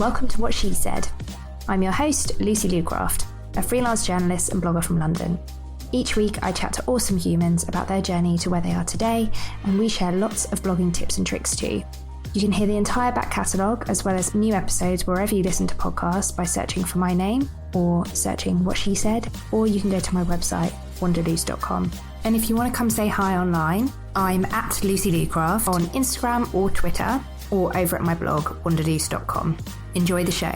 Welcome to What She Said. I'm your host, Lucy Lucraft, a freelance journalist and blogger from London. Each week I chat to awesome humans about their journey to where they are today, and we share lots of blogging tips and tricks too. You can hear the entire back catalogue as well as new episodes wherever you listen to podcasts by searching for my name or searching What She Said, or you can go to my website, wanderloose.com. And if you want to come say hi online, I'm at Lucy Lucraft on Instagram or Twitter, or over at my blog, wanderloose.com. Enjoy the show.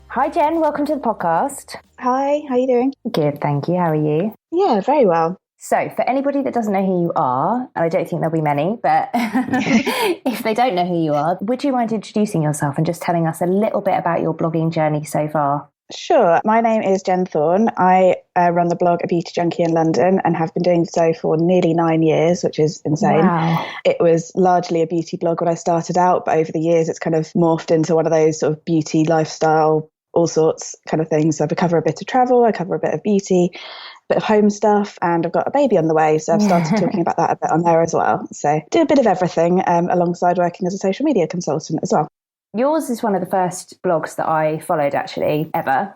Hi Jen, welcome to the podcast. Hi, how are you doing? Good, thank you. How are you? Yeah, very well. So, for anybody that doesn't know who you are, and I don't think there'll be many, but if they don't know who you are, would you mind introducing yourself and just telling us a little bit about your blogging journey so far? Sure. My name is Jen Thorne. I run the blog A Beauty Junkie in London and have been doing so for nearly 9 years, which is insane. Wow. It was largely a beauty blog when I started out, but over the years it's kind of morphed into one of those sort of beauty, lifestyle, all sorts kind of things. So I cover a bit of travel, I cover a bit of beauty, a bit of home stuff, and I've got a baby on the way. So I've started talking about that a bit on there as well. So do a bit of everything alongside working as a social media consultant as well. Yours is one of the first blogs that I followed actually ever,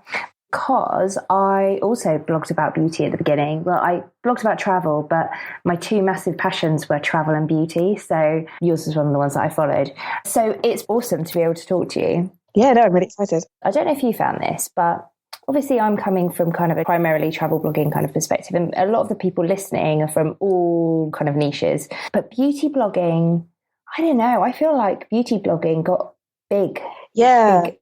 because I also blogged about beauty at the beginning. Well, I blogged about travel, but my two massive passions were travel and beauty. So yours is one of the ones that I followed. So it's awesome to be able to talk to you. Yeah, no, I'm really excited. I don't know if you found this, but obviously I'm coming from kind of a primarily travel blogging kind of perspective, and a lot of the people listening are from all kind of niches. But beauty blogging, I don't know, I feel like beauty blogging got big in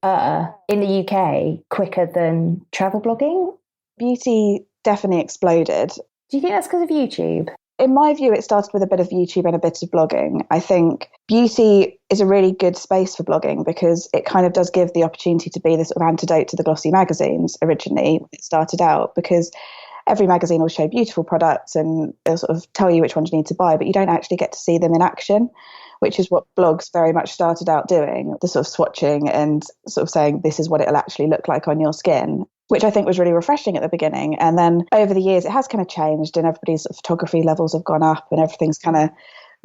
the UK quicker than travel blogging. Beauty definitely exploded. Do you think that's because of YouTube? In my view, it started with a bit of YouTube and a bit of blogging. I think beauty is a really good space for blogging because it kind of does give the opportunity to be the sort of antidote to the glossy magazines originally when it started out, because every magazine will show beautiful products and they'll sort of tell you which ones you need to buy, but you don't actually get to see them in action, which is what blogs very much started out doing, the sort of swatching and sort of saying this is what it'll actually look like on your skin, which I think was really refreshing at the beginning. And then over the years, it has kind of changed and everybody's sort of photography levels have gone up and everything's kind of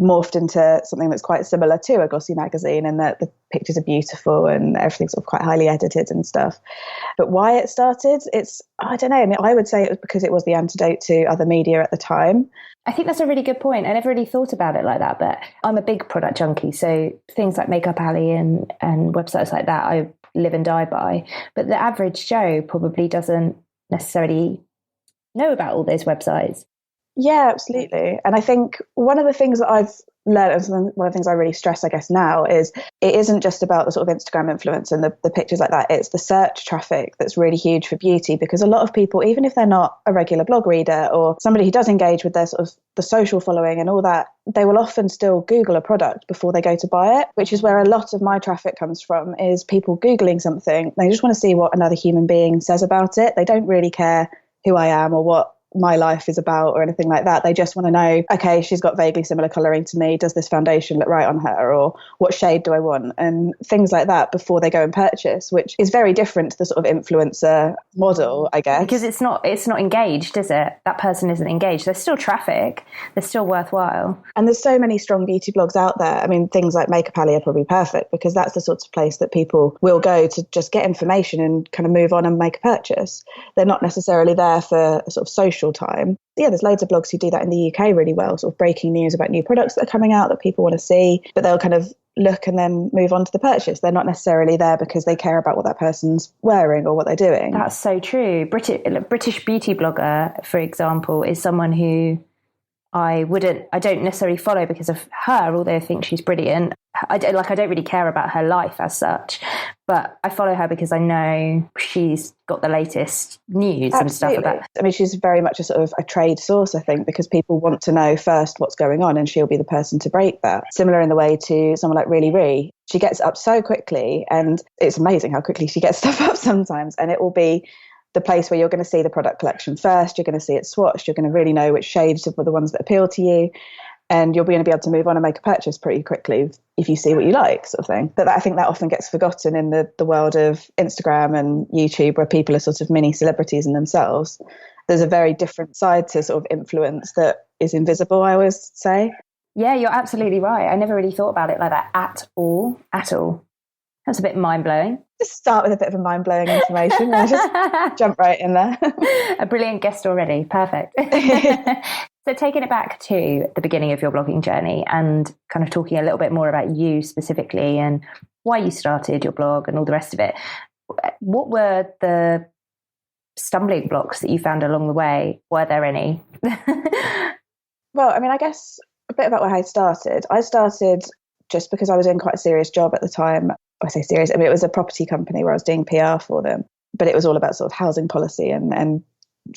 morphed into something that's quite similar to a glossy magazine, and that the pictures are beautiful and everything's sort of quite highly edited and stuff. But why it started, I don't know. I mean, I would say it was because it was the antidote to other media at the time. I think that's a really good point. I never really thought about it like that, but I'm a big product junkie. So things like Makeup Alley and websites like that, I live and die by. But the average Joe probably doesn't necessarily know about all those websites. Yeah, absolutely. And I think one of the things that I've learned, and one of the things I really stress, I guess, now is it isn't just about the sort of Instagram influence and the pictures like that. It's the search traffic that's really huge for beauty, because a lot of people, even if they're not a regular blog reader or somebody who does engage with their sort of the social following and all that, they will often still Google a product before they go to buy it, which is where a lot of my traffic comes from, is people Googling something. They just want to see what another human being says about it. They don't really care who I am or what my life is about or anything like that. They just want to know, okay, she's got vaguely similar colouring to me. Does this foundation look right on her? Or what shade do I want? And things like that before they go and purchase, which is very different to the sort of influencer model, I guess. Because it's not engaged, is it? That person isn't engaged. There's still traffic. They're still worthwhile. And there's so many strong beauty blogs out there. I mean, things like Makeup Alley are probably perfect because that's the sort of place that people will go to just get information and kind of move on and make a purchase. They're not necessarily there for a sort of social time. Yeah, there's loads of blogs who do that in the UK really well, sort of breaking news about new products that are coming out that people want to see, but they'll kind of look and then move on to the purchase. They're not necessarily there because they care about what that person's wearing or what they're doing. That's so true. British beauty blogger, for example, is someone who I don't necessarily follow because of her, although I think she's brilliant. I don't really care about her life as such, but I follow her because I know she's got the latest news. Absolutely. And stuff about. I mean, she's very much a sort of a trade source, I think, because people want to know first what's going on, and she'll be the person to break that. Similar in the way to someone like Really. She gets up so quickly, and it's amazing how quickly she gets stuff up sometimes, and it will be the place where you're going to see the product collection first, you're going to see it swatched, you're going to really know which shades are the ones that appeal to you, and you're going to be able to move on and make a purchase pretty quickly if you see what you like, sort of thing. But I think that often gets forgotten in the world of Instagram and YouTube, where people are sort of mini celebrities in themselves. There's a very different side to sort of influence that is invisible, I always say. Yeah, you're absolutely right. I never really thought about it like that at all. At all. That's a bit mind-blowing. Just start with a bit of a mind-blowing information and just jump right in there. A brilliant guest already. Perfect. So taking it back to the beginning of your blogging journey and kind of talking a little bit more about you specifically and why you started your blog and all the rest of it, what were the stumbling blocks that you found along the way? Were there any? Well, I mean, I guess a bit about where I started. I started just because I was in quite a serious job at the time. I say serious, I mean, it was a property company where I was doing PR for them, but it was all about sort of housing policy and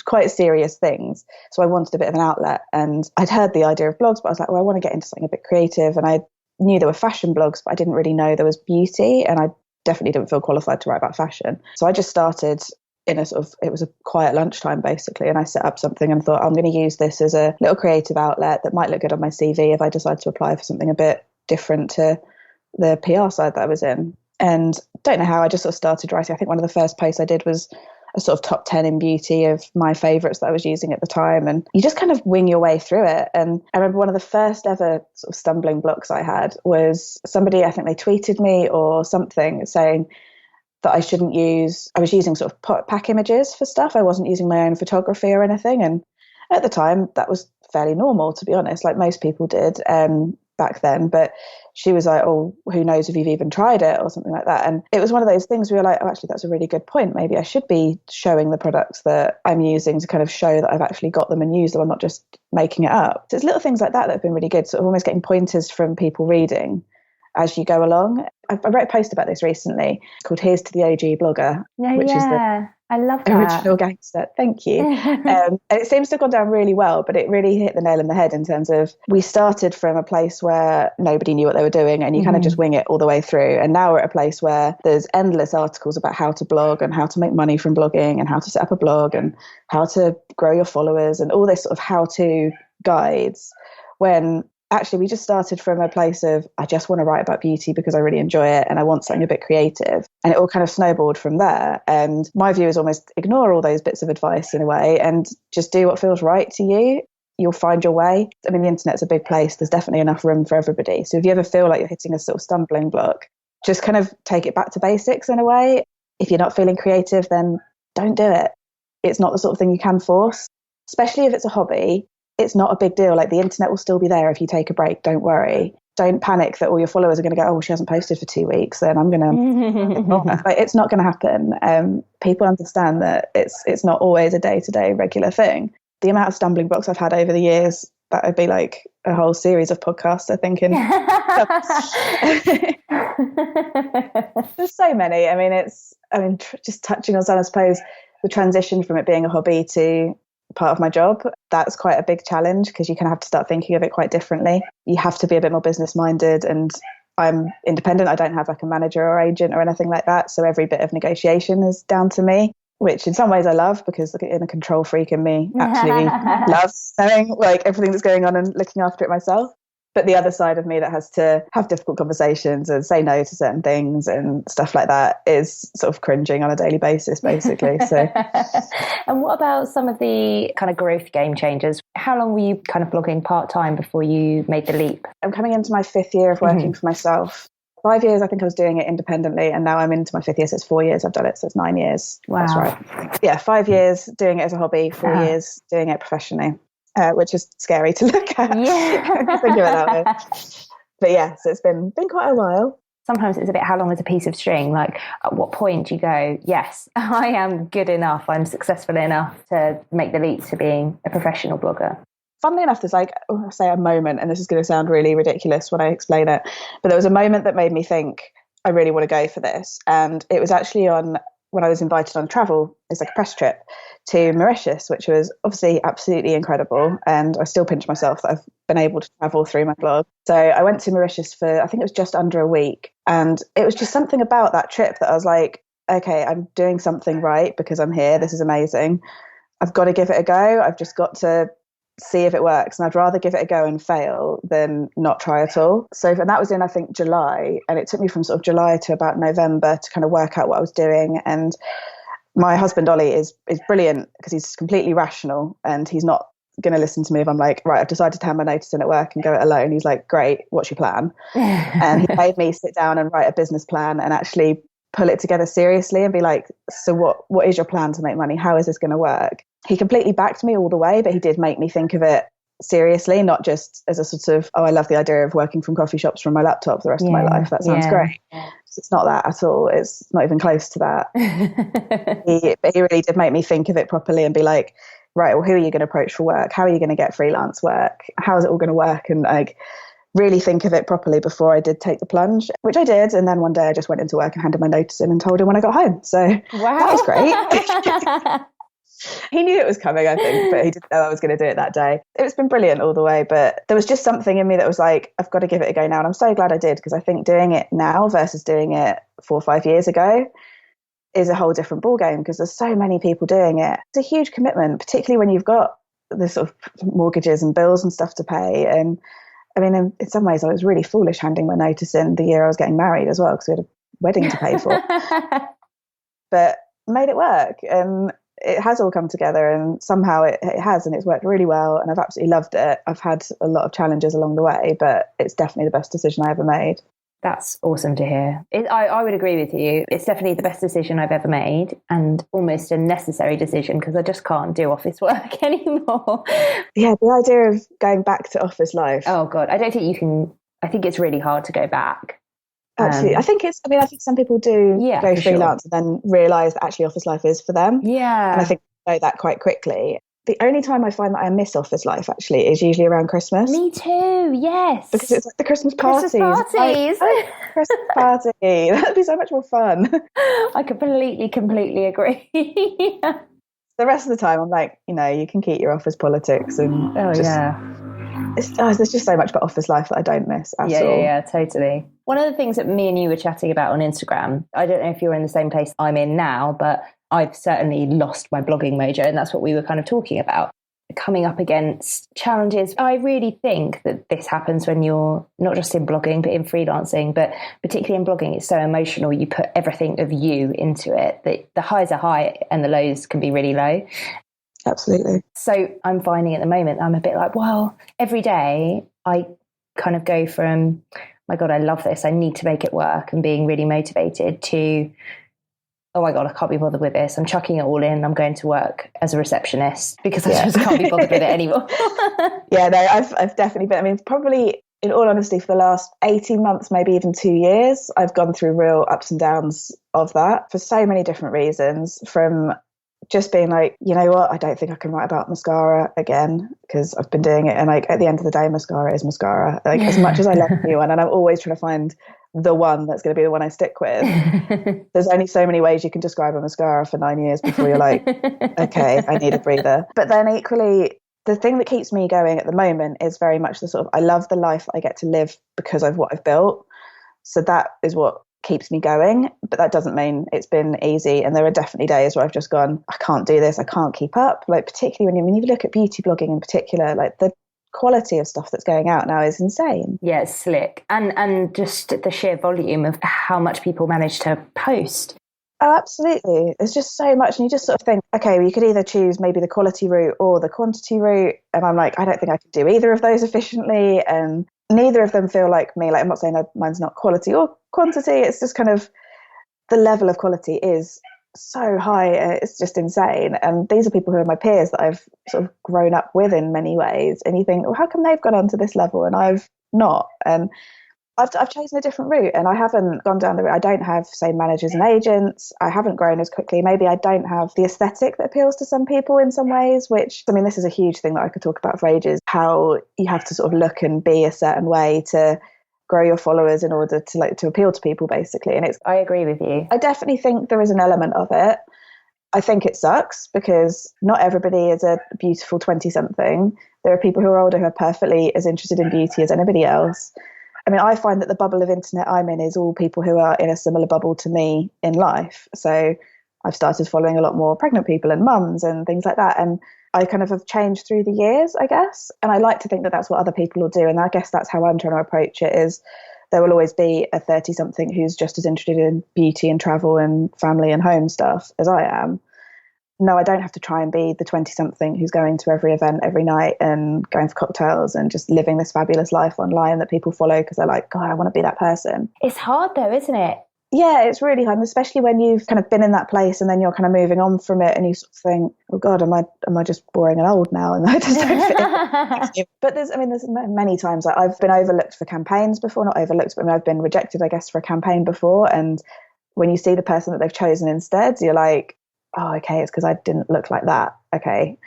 quite serious things. So I wanted a bit of an outlet, and I'd heard the idea of blogs, but I was like, well, I want to get into something a bit creative. And I knew there were fashion blogs, but I didn't really know there was beauty, and I definitely didn't feel qualified to write about fashion. So I just started in a sort of, it was a quiet lunchtime basically, and I set up something and thought, I'm going to use this as a little creative outlet that might look good on my CV if I decide to apply for something a bit different to the PR side that I was in. And don't know how, I just sort of started writing. I think one of the first posts I did was a sort of top 10 in beauty of my favourites that I was using at the time. And you just kind of wing your way through it. And I remember one of the first ever sort of stumbling blocks I had was somebody, I think they tweeted me or something saying that I shouldn't use, I was using sort of pack images for stuff. I wasn't using my own photography or anything. And at the time that was fairly normal, to be honest, like most people did back then. But she was like, oh, who knows if you've even tried it or something like that. And it was one of those things where you're like, oh, actually, that's a really good point. Maybe I should be showing the products that I'm using to kind of show that I've actually got them and used them. I'm not just making it up. So it's little things like that that have been really good. Sort of almost getting pointers from people reading as you go along. I wrote a post about this recently called Here's to the OG Blogger, which is the I love that. Original gangster. Thank you. And it seems to have gone down really well, but it really hit the nail on the head in terms of we started from a place where nobody knew what they were doing and you kind of just wing it all the way through. And now we're at a place where there's endless articles about how to blog and how to make money from blogging and how to set up a blog and how to grow your followers and all this sort of how-to guides, when actually we just started from a place of, I just want to write about beauty because I really enjoy it and I want something a bit creative. And it all kind of snowballed from there. And my view is almost ignore all those bits of advice in a way and just do what feels right to you. You'll find your way. I mean, the internet's a big place. There's definitely enough room for everybody. So if you ever feel like you're hitting a sort of stumbling block, just kind of take it back to basics in a way. If you're not feeling creative, then don't do it. It's not the sort of thing you can force, especially if it's a hobby. It's not a big deal. Like, the internet will still be there if you take a break. Don't worry. Don't panic that all your followers are going to go, oh, she hasn't posted for 2 weeks, then I'm going to ignore her. Like, it's not going to happen. People understand that it's not always a day-to-day regular thing. The amount of stumbling blocks I've had over the years, that would be like a whole series of podcasts, I think. There's so many. I mean, just touching on some, I suppose, the transition from it being a hobby to part of my job, that's quite a big challenge because you kind of have to start thinking of it quite differently. You have to be a bit more business minded, and I'm independent. I don't have like a manager or agent or anything like that. So every bit of negotiation is down to me, which in some ways I love, because in a control freak in me absolutely loves knowing like everything that's going on and looking after it myself. But the other side of me that has to have difficult conversations and say no to certain things and stuff like that is sort of cringing on a daily basis, basically. So, and what about some of the kind of growth game changers? How long were you kind of blogging part-time before you made the leap? I'm coming into my 5th year of working for myself. 5 years, I think I was doing it independently, and now I'm into my 5th year, so it's 4 years I've done it, so it's 9 years. Wow. That's right. Yeah, 5 years doing it as a hobby, 4 years doing it professionally. Which is scary to look at. Yeah. Think of it that way. But yeah, so it's been quite a while. Sometimes it's a bit, how long is a piece of string? Like, at what point do you go, yes, I am good enough, I'm successful enough to make the leap to being a professional blogger? Funnily enough, there's like, I say a moment, and this is going to sound really ridiculous when I explain it, but there was a moment that made me think, I really want to go for this. And it was actually when I was invited on travel, it's like a press trip to Mauritius, which was obviously absolutely incredible. And I still pinch myself that I've been able to travel through my blog. So I went to Mauritius for, I think it was just under a week. And it was just something about that trip that I was like, okay, I'm doing something right because I'm here. This is amazing. I've got to give it a go. I've just got to see if it works. And I'd rather give it a go and fail than not try at all. So, and that was in, I think, July. And it took me from sort of July to about November to kind of work out what I was doing. And my husband, Ollie, is brilliant because he's completely rational and he's not going to listen to me if I'm like, right, I've decided to hand my notice in at work and go it alone. He's like, great, what's your plan? And he made me sit down and write a business plan and actually pull it together seriously and be like, so what is your plan to make money? How is this going to work? He completely backed me all the way, but he did make me think of it seriously, not just as a sort of, oh, I love the idea of working from coffee shops from my laptop the rest of my life. That sounds great. It's not that at all. It's not even close to that. But he really did make me think of it properly and be like, right, well, who are you going to approach for work? How are you going to get freelance work? How is it all going to work? And like really think of it properly before I did take the plunge, which I did. And then one day I just went into work and handed my notice in and told him when I got home. So that was great. He knew it was coming, I think, but he didn't know I was going to do it that day. It's been brilliant all the way, but there was just something in me that was like, I've got to give it a go now. And I'm so glad I did, because I think doing it now versus doing it 4 or 5 years ago is a whole different ballgame, because there's so many people doing it. It's a huge commitment, particularly when you've got the sort of mortgages and bills and stuff to pay. And I mean, in some ways, I was really foolish handing my notice in the year I was getting married as well, because we had a wedding to pay for. But made it work. And it has all come together, and somehow it has, and it's worked really well, and I've absolutely loved it. I've had a lot of challenges along the way, but it's definitely the best decision I ever made. That's awesome to hear. I would agree with you. It's definitely the best decision I've ever made, and almost a necessary decision, because I just can't do office work anymore. Yeah, the idea of going back to office life. Oh God, I don't think you can. I think it's really hard to go back. Absolutely. I think some people do go freelance and then realise that actually office life is for them. Yeah. And I think I know that quite quickly. The only time I find that I miss office life actually is usually around Christmas. Me too, yes. Because it's like the Christmas parties. Christmas party. That'd be so much more fun. I completely agree. The rest of the time I'm like, you can keep your office politics and there's just so much about office life that I don't miss at all. Yeah, totally. One of the things that me and you were chatting about on Instagram, I don't know if you're in the same place I'm in now, but I've certainly lost my blogging mojo, and that's what we were kind of talking about. Coming up against challenges. I really think that this happens when you're not just in blogging, but in freelancing, but particularly in blogging, it's so emotional. You put everything of you into it. The highs are high and the lows can be really low. Absolutely. So I'm finding at the moment, I'm a bit like, well, every day I kind of go from, my God, I love this, I need to make it work, and being really motivated, to, oh my God, I can't be bothered with this, I'm chucking it all in, I'm going to work as a receptionist because I just can't be bothered with it anymore. Yeah, no, I've definitely been, probably in all honesty, for the last 18 months, maybe even 2 years, I've gone through real ups and downs of that for so many different reasons, from just being like, you know what, I don't think I can write about mascara again, because I've been doing it, and like at the end of the day, mascara is mascara. Like as much as I love a new one, and I'm always trying to find the one that's going to be the one I stick with. There's only so many ways you can describe a mascara for 9 years before you're like, okay, I need a breather. But then equally, the thing that keeps me going at the moment is very much the sort of, I love the life I get to live because of what I've built. So that is what keeps me going, but that doesn't mean it's been easy. And there are definitely days where I've just gone, I can't do this, I can't keep up. Like particularly when you look at beauty blogging in particular, like the quality of stuff that's going out now is insane. Yeah, it's slick. And just the sheer volume of how much people manage to post. Oh, absolutely. There's just so much, and you just sort of think, okay, well, you could either choose maybe the quality route or the quantity route. And I'm like, I don't think I could do either of those efficiently. And neither of them feel like me. Like, I'm not saying that mine's not quality or quantity. It's just kind of the level of quality is so high. It's just insane. And these are people who are my peers that I've sort of grown up with in many ways. And you think, well, how come they've gone on to this level and I've not? And I've chosen a different route, and I haven't gone down the route. I don't have, say, managers and agents. I haven't grown as quickly. Maybe I don't have the aesthetic that appeals to some people in some ways, which, I mean, this is a huge thing that I could talk about for ages, how you have to sort of look and be a certain way to grow your followers in order to appeal to people, basically. And I agree with you. I definitely think there is an element of it. I think it sucks because not everybody is a beautiful 20-something. There are people who are older who are perfectly as interested in beauty as anybody else. I mean, I find that the bubble of internet I'm in is all people who are in a similar bubble to me in life. So I've started following a lot more pregnant people and mums and things like that. And I kind of have changed through the years, I guess. And I like to think that that's what other people will do. And I guess that's how I'm trying to approach it, is there will always be a 30-something who's just as interested in beauty and travel and family and home stuff as I am. no, I don't have to try and be the 20-something who's going to every event every night and going for cocktails and just living this fabulous life online that people follow because they're like, God, I want to be that person. It's hard though, isn't it? Yeah, it's really hard, especially when you've kind of been in that place and then you're kind of moving on from it and you sort of think, oh God, am I just boring and old now? And I just don't fit in. But there's many times like I've been overlooked for campaigns before, not overlooked, but I've been rejected, I guess, for a campaign before. And when you see the person that they've chosen instead, you're like, oh, okay, it's because I didn't look like that. Okay,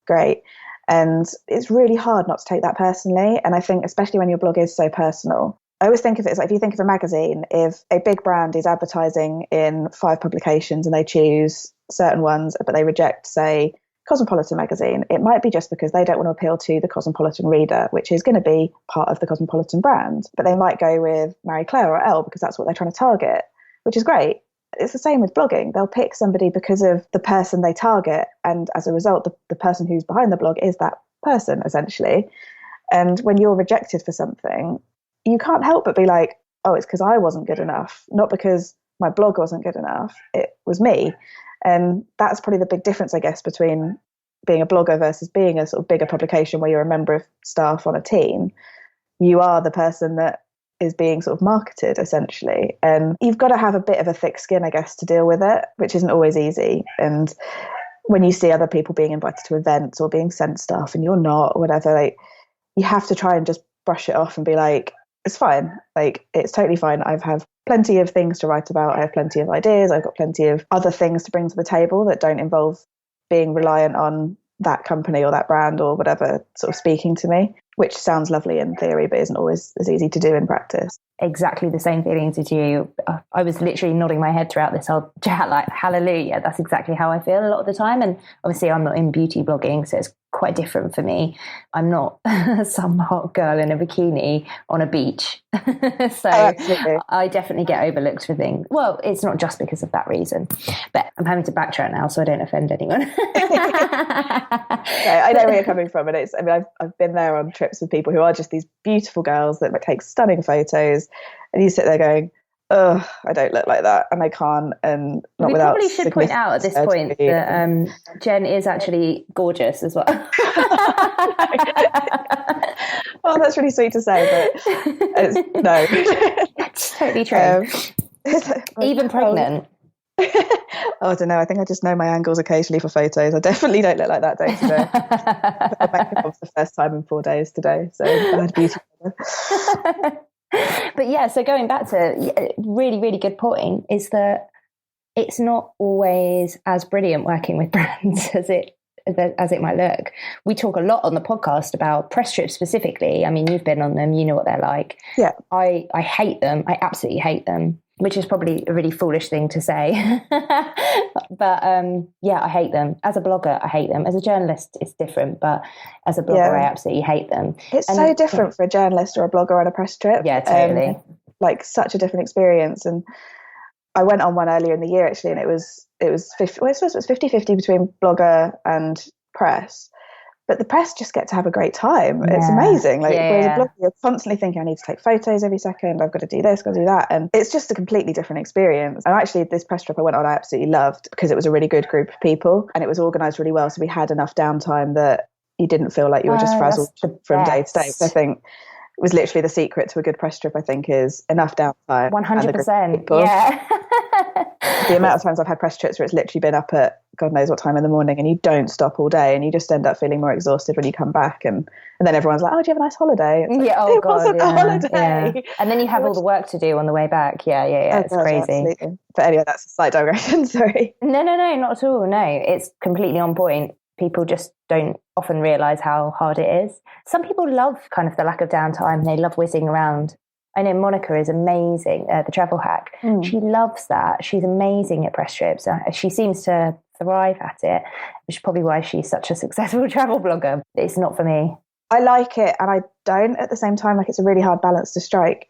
great. And it's really hard not to take that personally. And I think especially when your blog is so personal, I always think of it as like, if you think of a magazine, if a big brand is advertising in 5 publications and they choose certain ones, but they reject, say, Cosmopolitan magazine, it might be just because they don't want to appeal to the Cosmopolitan reader, which is going to be part of the Cosmopolitan brand. But they might go with Marie Claire or Elle because that's what they're trying to target, which is great. It's the same with blogging. They'll pick somebody because of the person they target. And as a result, the person who's behind the blog is that person, essentially. And when you're rejected for something, you can't help but be like, oh, it's because I wasn't good enough, not because my blog wasn't good enough. It was me. And that's probably the big difference, I guess, between being a blogger versus being a sort of bigger publication where you're a member of staff on a team. You are the person that is being sort of marketed, essentially. And you've got to have a bit of a thick skin, I guess, to deal with it, which isn't always easy. And when you see other people being invited to events or being sent stuff and you're not, or whatever, like, you have to try and just brush it off and be like, it's fine. Like, it's totally fine. I've had plenty of things to write about. I have plenty of ideas. I've got plenty of other things to bring to the table that don't involve being reliant on that company or that brand or whatever sort of speaking to me, which sounds lovely in theory, but isn't always as easy to do in practice. Exactly the same feelings as you. I was literally nodding my head throughout this whole chat, like, hallelujah, that's exactly how I feel a lot of the time. And obviously I'm not in beauty blogging, so it's quite different for me. I'm not some hot girl in a bikini on a beach. So I definitely get overlooked for things. Well, it's not just because of that reason, but I'm having to backtrack now so I don't offend anyone. I know where you're coming from. And I've been there on trips with people who are just these beautiful girls that take stunning photos. And you sit there going, oh, I don't look like that, and I can't. And not we without probably should point out at this point that Jen is actually gorgeous as well. Well, that's really sweet to say, but no. It's totally true. Even pregnant. I don't know. I think I just know my angles occasionally for photos. I definitely don't look like that day to day. I put makeup on for the first time in 4 days today, so bad beauty. But yeah, so going back to a really, really good point is that it's not always as brilliant working with brands as it might look. We talk a lot on the podcast about press trips specifically. I mean, you've been on them, you know what they're like. Yeah. I hate them. I absolutely hate them, which is probably a really foolish thing to say. But yeah, I hate them. As a blogger, I hate them. As a journalist, it's different. But as a blogger, I absolutely hate them. It's so different for a journalist or a blogger on a press trip. Yeah, totally. Like such a different experience. And I went on one earlier in the year, actually, and it was 50-50 between blogger and press. But the press just get to have a great time. Yeah. It's amazing. Whereas a blogger, you're constantly thinking, I need to take photos every second. I've got to do this, got to do that. And it's just a completely different experience. And actually, this press trip I went on, I absolutely loved because it was a really good group of people and it was organised really well. So we had enough downtime that you didn't feel like you were just frazzled from day to day. So I think it was literally the secret to a good press trip, I think, is enough downtime. 100%. Yeah. The amount of times I've had press trips where it's literally been up at God knows what time in the morning and you don't stop all day and you just end up feeling more exhausted when you come back and then everyone's like, oh, do you have a nice holiday? It's like, oh it God, wasn't a holiday. Yeah. And then you have all the work to do on the way back. Yeah, it's crazy. Absolutely. But anyway, that's a slight digression, sorry. No, not at all. No, it's completely on point. People just don't often realise how hard it is. Some people love kind of the lack of downtime. They love whizzing around. I know Monica is amazing at the travel hack. She loves that. She's amazing at press trips. She seems to thrive at it, which is probably why she's such a successful travel blogger. It's not for me. I like it and I don't at the same time. Like, it's a really hard balance to strike.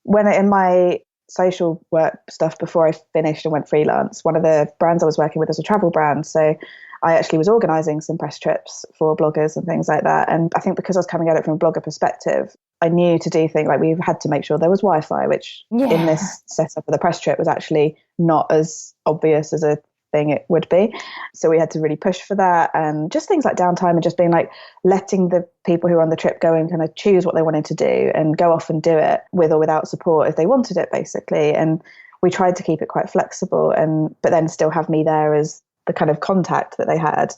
When in my social work stuff before I finished and went freelance, one of the brands I was working with was a travel brand. So I actually was organising some press trips for bloggers and things like that. And I think because I was coming at it from a blogger perspective, I knew to do things like we had to make sure there was Wi-Fi, which in this setup of the press trip was actually not as obvious as a thing it would be. So we had to really push for that, and just things like downtime and just being like letting the people who were on the trip go and kind of choose what they wanted to do and go off and do it with or without support if they wanted it, basically. And we tried to keep it quite flexible, but then still have me there as the kind of contact that they had.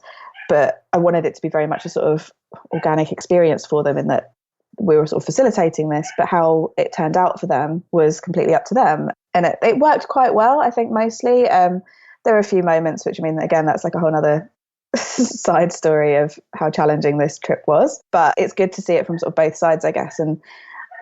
But I wanted it to be very much a sort of organic experience for them, in that we were sort of facilitating this, but how it turned out for them was completely up to them. And it worked quite well, I think, mostly. There were a few moments, which, I mean, again, that's like a whole other side story of how challenging this trip was. But it's good to see it from sort of both sides, I guess. And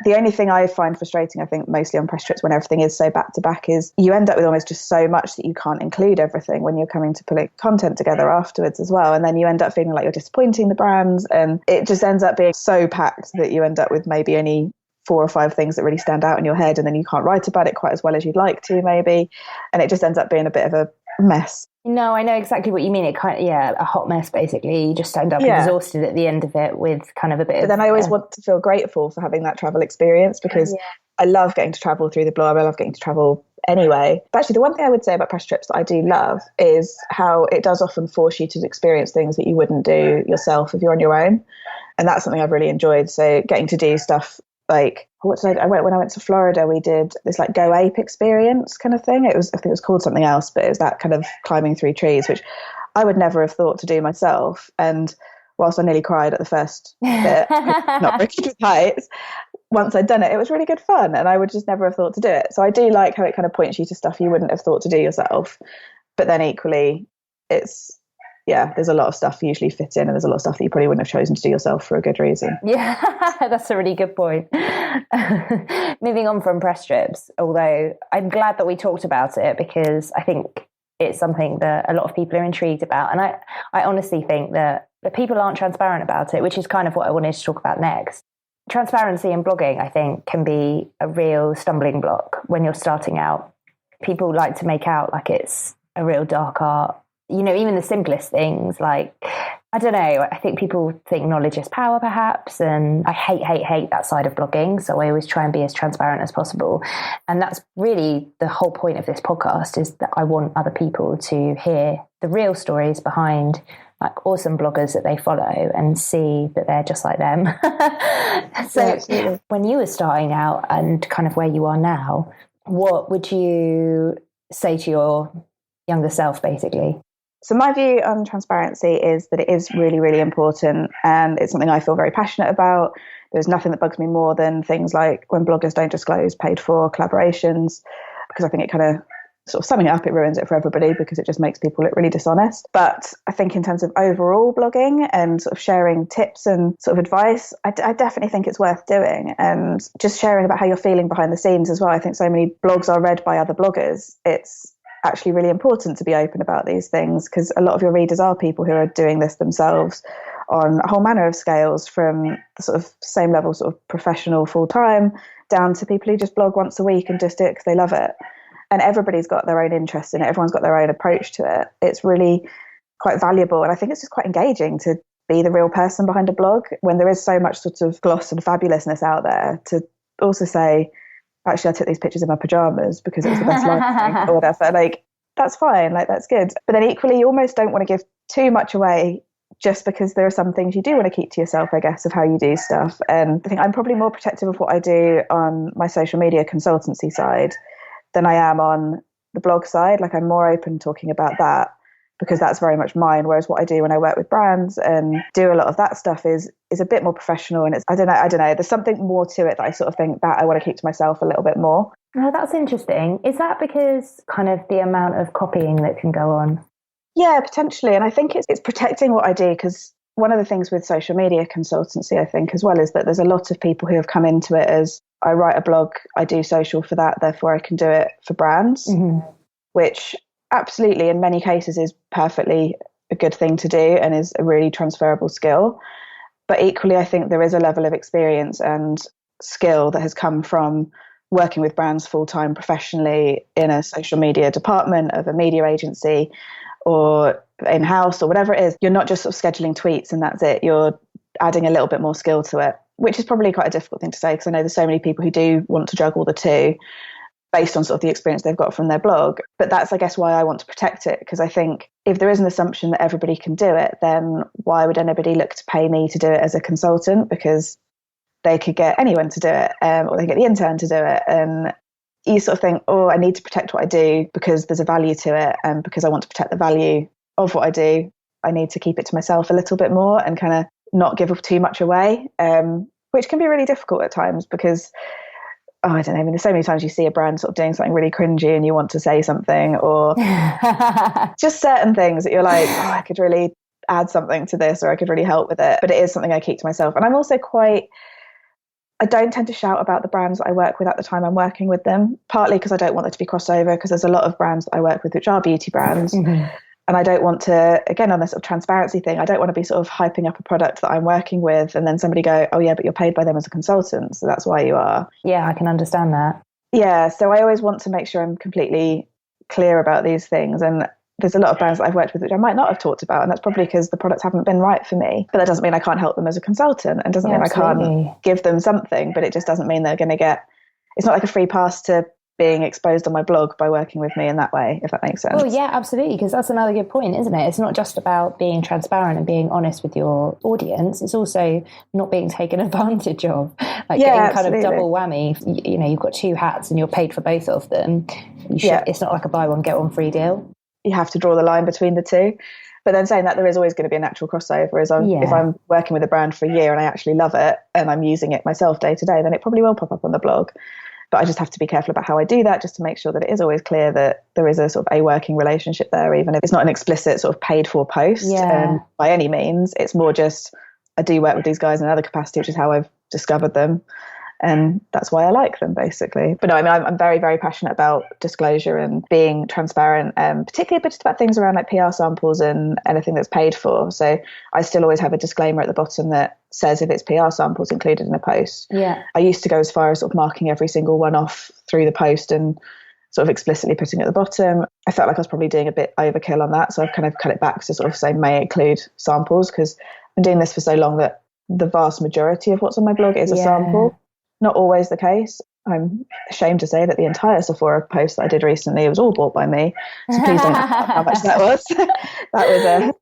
the only thing I find frustrating, I think, mostly on press trips when everything is so back to back, is you end up with almost just so much that you can't include everything when you're coming to put content together afterwards as well. And then you end up feeling like you're disappointing the brands, and it just ends up being so packed that you end up with maybe only 4 or 5 things that really stand out in your head, and then you can't write about it quite as well as you'd like to, maybe. And it just ends up being a bit of a mess. No, I know exactly what you mean. It kind of, a hot mess, basically. You just end up exhausted at the end of it with kind of a bit But then I always want to feel grateful for having that travel experience, because I love getting to travel through the blog. I love getting to travel anyway. But actually, the one thing I would say about press trips that I do love is how it does often force you to experience things that you wouldn't do yourself if you're on your own. And that's something I've really enjoyed. So getting to do stuff like, when I went to Florida, we did this like Go Ape experience kind of thing. I think it was called something else, but it was that kind of climbing through trees, which I would never have thought to do myself. And whilst I nearly cried at the first bit, not very good with heights, once I'd done it, it was really good fun, and I would just never have thought to do it. So I do like how it kind of points you to stuff you wouldn't have thought to do yourself. But then equally, there's a lot of stuff you usually fit in, and there's a lot of stuff that you probably wouldn't have chosen to do yourself for a good reason. Yeah, that's a really good point. Moving on from press trips, although I'm glad that we talked about it, because I think it's something that a lot of people are intrigued about. And I honestly think that people aren't transparent about it, which is kind of what I wanted to talk about next. Transparency in blogging, I think, can be a real stumbling block when you're starting out. People like to make out like it's a real dark art. You know, even the simplest things, like, I don't know, I think people think knowledge is power, perhaps, and I hate that side of blogging, so I always try and be as transparent as possible. And that's really the whole point of this podcast, is that I want other people to hear the real stories behind like awesome bloggers that they follow and see that they're just like them. So when you were starting out and kind of where you are now, what would you say to your younger self, basically? So my view on transparency is that it is really, really important, and it's something I feel very passionate about. There's nothing that bugs me more than things like when bloggers don't disclose paid for collaborations, because I think it kind of, sort of summing it up, it ruins it for everybody, because it just makes people look really dishonest. But I think in terms of overall blogging and sort of sharing tips and sort of advice, I definitely think it's worth doing. And just sharing about how you're feeling behind the scenes as well. I think so many blogs are read by other bloggers. It's actually really important to be open about these things, because a lot of your readers are people who are doing this themselves on a whole manner of scales, from the sort of same level, sort of professional full-time, down to people who just blog once a week and just do it because they love it. And everybody's got their own interest in it. Everyone's got their own approach to it. It's really quite valuable. And I think it's just quite engaging to be the real person behind a blog when there is so much sort of gloss and fabulousness out there, to also say, actually, I took these pictures in my pajamas because it was the best lighting or whatever. Like, that's fine. Like, that's good. But then equally, you almost don't want to give too much away, just because there are some things you do want to keep to yourself, I guess, of how you do stuff. And I think I'm probably more protective of what I do on my social media consultancy side than I am on the blog side. Like, I'm more open talking about that, because that's very much mine. Whereas what I do when I work with brands and do a lot of that stuff is a bit more professional. And it's, I don't know. There's something more to it that I sort of think that I want to keep to myself a little bit more. Oh, that's interesting. Is that because kind of the amount of copying that can go on? Yeah, potentially. And I think it's protecting what I do, because one of the things with social media consultancy, I think, as well, is that there's a lot of people who have come into it as, I write a blog, I do social for that, therefore I can do it for brands, which absolutely in many cases is perfectly a good thing to do and is a really transferable skill. But equally, I think there is a level of experience and skill that has come from working with brands full-time professionally in a social media department of a media agency or in-house or whatever it is. You're not just sort of scheduling tweets and that's it. You're adding a little bit more skill to it, which is probably quite a difficult thing to say, because I know there's so many people who do want to juggle the two. based on sort of the experience they've got from their blog. But that's, I guess, why I want to protect it, because I think if there is an assumption that everybody can do it, then why would anybody look to pay me to do it as a consultant? Because they could get anyone to do it, or they get the intern to do it. And you sort of think, oh, I need to protect what I do because there's a value to it, and because I want to protect the value of what I do, I need to keep it to myself a little bit more and kind of not give too much away, which can be really difficult at times because, I don't know, I mean, there's so many times you see a brand sort of doing something really cringy and you want to say something, or just certain things that you're like, oh, I could really add something to this, or I could really help with it. But it is something I keep to myself. And I'm also I don't tend to shout about the brands that I work with at the time I'm working with them, partly because I don't want there to be crossover, because there's a lot of brands that I work with which are beauty brands. Mm-hmm. And I don't want to, again, on this sort of transparency thing, I don't want to be sort of hyping up a product that I'm working with and then somebody go, oh yeah, but you're paid by them as a consultant, so that's why you are. Yeah, I can understand that. Yeah, so I always want to make sure I'm completely clear about these things. And there's a lot of brands that I've worked with which I might not have talked about, and that's probably because the products haven't been right for me. But that doesn't mean I can't help them as a consultant, and doesn't mean absolutely. I can't give them something, but it just doesn't mean they're going to get, it's not like a free pass to being exposed on my blog by working with me in that way, if that makes sense. Well, yeah, absolutely, because that's another good point, isn't it? It's not just about being transparent and being honest with your audience, it's also not being taken advantage of, like getting absolutely. Kind of double whammy. You know, you've got two hats and you're paid for both of them. It's not like a buy one get one free deal. You have to draw the line between the two. But then saying that, there is always going to be a natural crossover. If I'm working with a brand for a year and I actually love it and I'm using it myself day to day, then it probably will pop up on the blog. But I just have to be careful about how I do that, just to make sure that it is always clear that there is a sort of a working relationship there, even if it's not an explicit sort of paid for post by any means. It's more just, I do work with these guys in another capacity, which is how I've discovered them. And that's why I like them, basically. But no, I mean, I'm very, very passionate about disclosure and being transparent, particularly just about things around like PR samples and anything that's paid for. So I still always have a disclaimer at the bottom that says if it's PR samples included in a post. Yeah. I used to go as far as sort of marking every single one off through the post and sort of explicitly putting it at the bottom. I felt like I was probably doing a bit overkill on that. So I've kind of cut it back to sort of say may include samples, because I've been doing this for so long that the vast majority of what's on my blog is a sample. Not always the case. I'm ashamed to say that the entire Sephora post that I did recently was all bought by me. So please don't ask how much that was. That was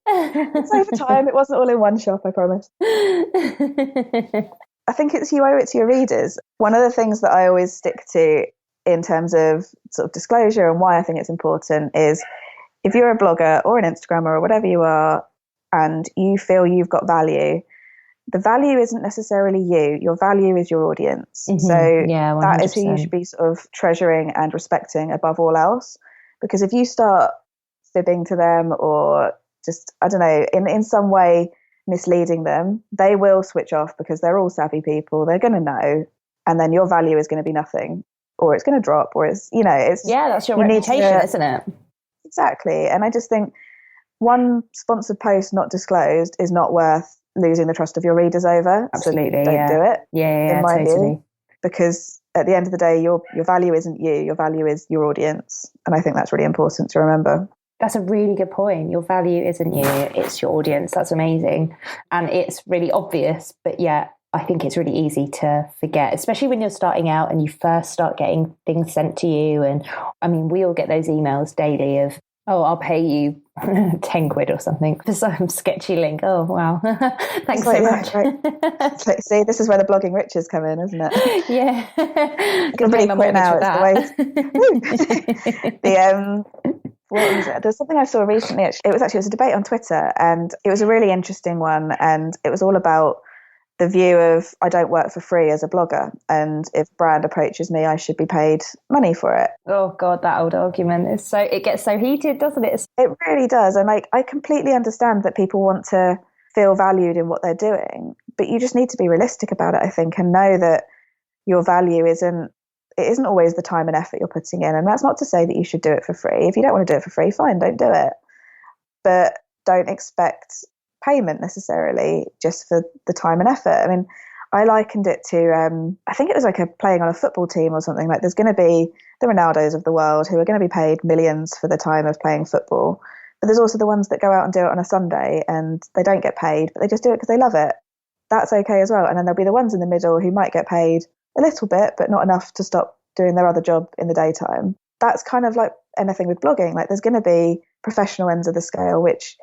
it's over time. It wasn't all in one shop, I promise. I think it's you owe it to your readers. One of the things that I always stick to in terms of sort of disclosure and why I think it's important is, if you're a blogger or an Instagrammer or whatever you are, and you feel you've got value, the value isn't necessarily you. Your value is your audience. Mm-hmm. So that is who you should be sort of treasuring and respecting above all else. Because if you start fibbing to them or just, I don't know, in some way misleading them, they will switch off, because they're all savvy people. They're going to know. And then your value is going to be nothing, or it's going to drop, or it's, you know, it's... Yeah, that's your reputation, isn't it? Exactly. And I just think one sponsored post not disclosed is not worth losing the trust of your readers over. Absolutely. So don't do it. Yeah, in my totally. view, because at the end of the day, your value isn't you. Your value is your audience, and I think that's really important to remember. That's a really good point. Your value isn't you; it's your audience. That's amazing, and it's really obvious. But yeah, I think it's really easy to forget, especially when you're starting out and you first start getting things sent to you. And I mean, we all get those emails daily of, oh, I'll pay you 10 quid or something for some sketchy link. Oh, wow. Thanks so much. Right. See, this is where the blogging riches come in, isn't it? Yeah. I'm really quit now. It's the way. What was it? There's something I saw recently. It was a debate on Twitter, and it was a really interesting one. And it was all about the view of, I don't work for free as a blogger, and if a brand approaches me, I should be paid money for it. Oh God, that old argument is it gets so heated, doesn't it? It really does. And I completely understand that people want to feel valued in what they're doing, but you just need to be realistic about it, I think, and know that your value isn't always the time and effort you're putting in. And that's not to say that you should do it for free. If you don't want to do it for free, fine, don't do it. But don't expect payment necessarily just for the time and effort. I mean, I likened it to, I think it was like playing on a football team or something. Like, there's going to be the Ronaldos of the world who are going to be paid millions for the time of playing football. But there's also the ones that go out and do it on a Sunday and they don't get paid, but they just do it because they love it. That's okay as well. And then there'll be the ones in the middle who might get paid a little bit, but not enough to stop doing their other job in the daytime. That's kind of like anything with blogging. Like there's going to be professional ends of the scale, which,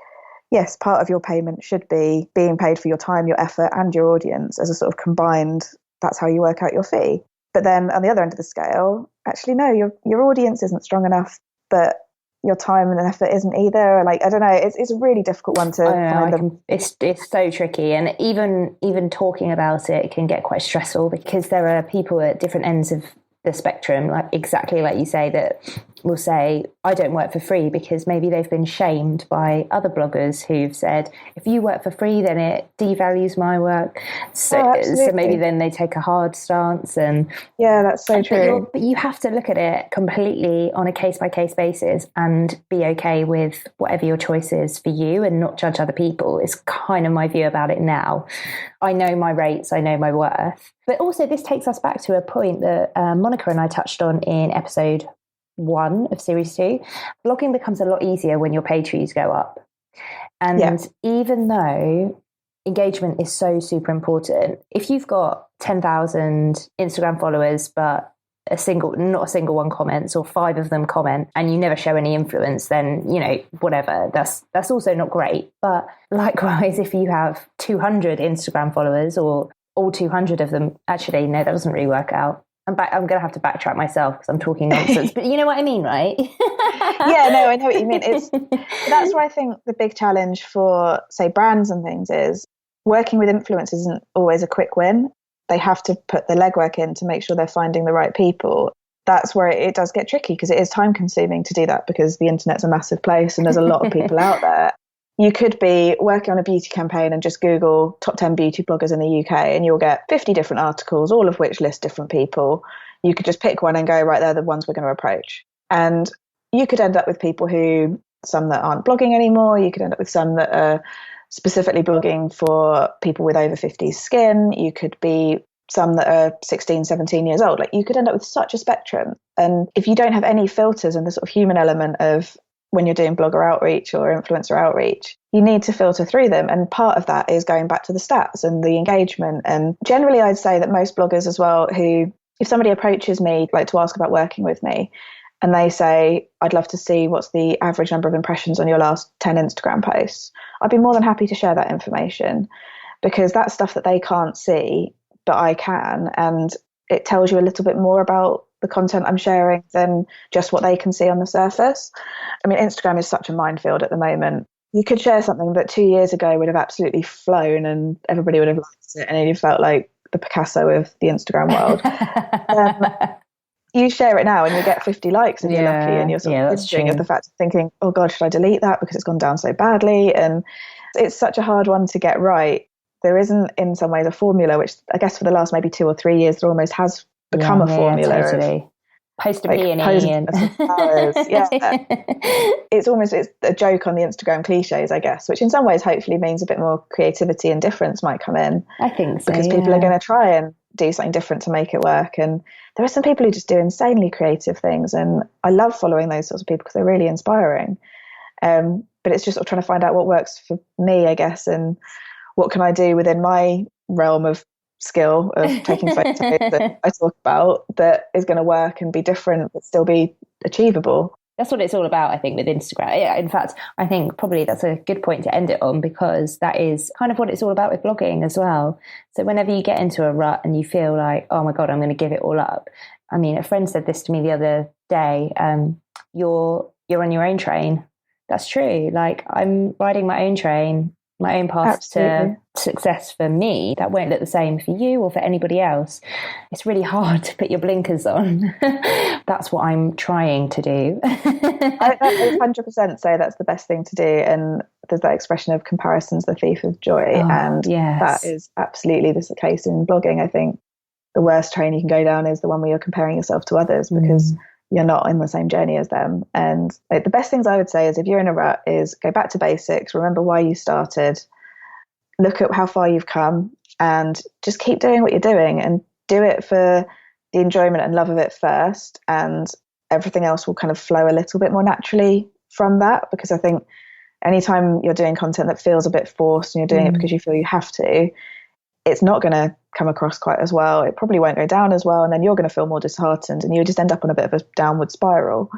yes, part of your payment should be being paid for your time, your effort, and your audience as a sort of combined, that's how you work out your fee. But then on the other end of the scale, actually, no, your audience isn't strong enough, but your time and effort isn't either. Like, I don't know, it's a really difficult one to find. It's so tricky, and even talking about it can get quite stressful because there are people at different ends of the spectrum, like exactly like you say, that will say, I don't work for free, because maybe they've been shamed by other bloggers who've said, if you work for free, then it devalues my work. So maybe then they take a hard stance. And yeah, that's so true. But you have to look at it completely on a case-by-case basis and be okay with whatever your choice is for you and not judge other people. It's kind of my view about it now. I know my rates, I know my worth. But also this takes us back to a point that Monica and I touched on in episode 1 of series 2. Blogging becomes a lot easier when your page views go up. And even though engagement is so super important, if you've got 10,000 Instagram followers, but not a single one comments, or 5 of them comment, and you never show any influence, then, you know, whatever, that's also not great. But likewise, if you have 200 Instagram followers, or all 200 of them, actually, no, that doesn't really work out. I'm going to have to backtrack myself because I'm talking nonsense, but you know what I mean, right? Yeah, no, I know what you mean. That's where I think the big challenge for, say, brands and things is working with influencers isn't always a quick win. They have to put the legwork in to make sure they're finding the right people. That's where it does get tricky, because it is time consuming to do that, because the internet's a massive place and there's a lot of people out there. You could be working on a beauty campaign and just Google top 10 beauty bloggers in the UK and you'll get 50 different articles, all of which list different people. You could just pick one and go, right, they're the ones we're going to approach. And you could end up with people some that aren't blogging anymore. You could end up with some that are specifically blogging for people with over 50s skin. You could be some that are 16, 17 years old. Like, you could end up with such a spectrum. And if you don't have any filters and the sort of human element of when you're doing blogger outreach or influencer outreach, you need to filter through them. And part of that is going back to the stats and the engagement. And generally, I'd say that most bloggers as well, who, if somebody approaches me, like to ask about working with me, and they say, I'd love to see what's the average number of impressions on your last 10 Instagram posts, I'd be more than happy to share that information, because that's stuff that they can't see, but I can. And it tells you a little bit more about the content I'm sharing than just what they can see on the surface. I mean, Instagram is such a minefield at the moment. You could share something that 2 years ago would have absolutely flown and everybody would have liked it, and you felt like the Picasso of the Instagram world. You share it now and you get 50 likes and you're lucky, and you're sort of cringing at the fact of thinking, oh God, should I delete that because it's gone down so badly? And it's such a hard one to get right. There isn't, in some ways, a formula, which I guess for the last maybe 2 or 3 years there almost has become a formula. Totally. Post a peony and it's a joke on the Instagram cliches, I guess, which in some ways hopefully means a bit more creativity and difference might come in. I think so, because people are going to try and do something different to make it work. And there are some people who just do insanely creative things, and I love following those sorts of people because they're really inspiring. But it's just sort of trying to find out what works for me, I guess, and what can I do within my realm of skill of taking photos that I talk about that is going to work and be different but still be achievable. That's what it's all about, I think, with Instagram. Yeah, in fact, I think probably that's a good point to end it on, because that is kind of what it's all about with blogging as well. So whenever you get into a rut and you feel like, oh my God, I'm going to give it all up. I mean, a friend said this to me the other day, you're on your own train. That's true. Like, I'm riding my own train, my own path to success for me. That won't look the same for you or for anybody else. It's really hard to put your blinkers on. That's what I'm trying to do. I 100% say that's the best thing to do. And there's that expression of comparison's the thief of joy. That is absolutely the case in blogging. I think the worst train you can go down is the one where you're comparing yourself to others, because you're not in the same journey as them. And the best things I would say is, if you're in a rut, is go back to basics, remember why you started, look at how far you've come, and just keep doing what you're doing, and do it for the enjoyment and love of it first, and everything else will kind of flow a little bit more naturally from that. Because I think anytime you're doing content that feels a bit forced and you're doing it because you feel you have to, it's not going to come across quite as well. It probably won't go down as well. And then you're going to feel more disheartened and you'll just end up on a bit of a downward spiral.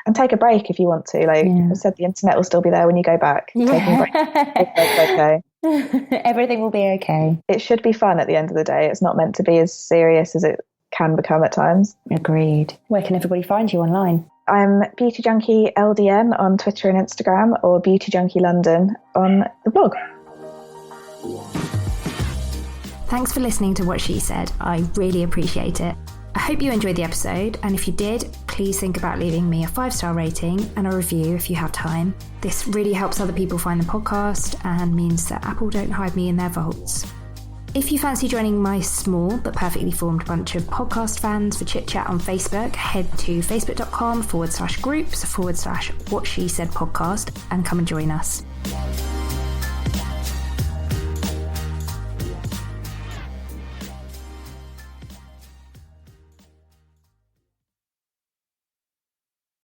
And take a break if you want to. Like I said, the internet will still be there when you go back. Taking a break. It's okay. Everything will be okay. It should be fun at the end of the day. It's not meant to be as serious as it can become at times. Agreed. Where can everybody find you online? I'm Beauty Junkie LDN on Twitter and Instagram, or Beauty Junkie London on the blog. Thanks for listening to What She Said. I really appreciate it. I hope you enjoyed the episode, and if you did, please think about leaving me a 5-star rating and a review if you have time. This really helps other people find the podcast and means that Apple don't hide me in their vaults. If you fancy joining my small but perfectly formed bunch of podcast fans for chit chat on Facebook, head to facebook.com/groups/What She Said podcast and come and join us.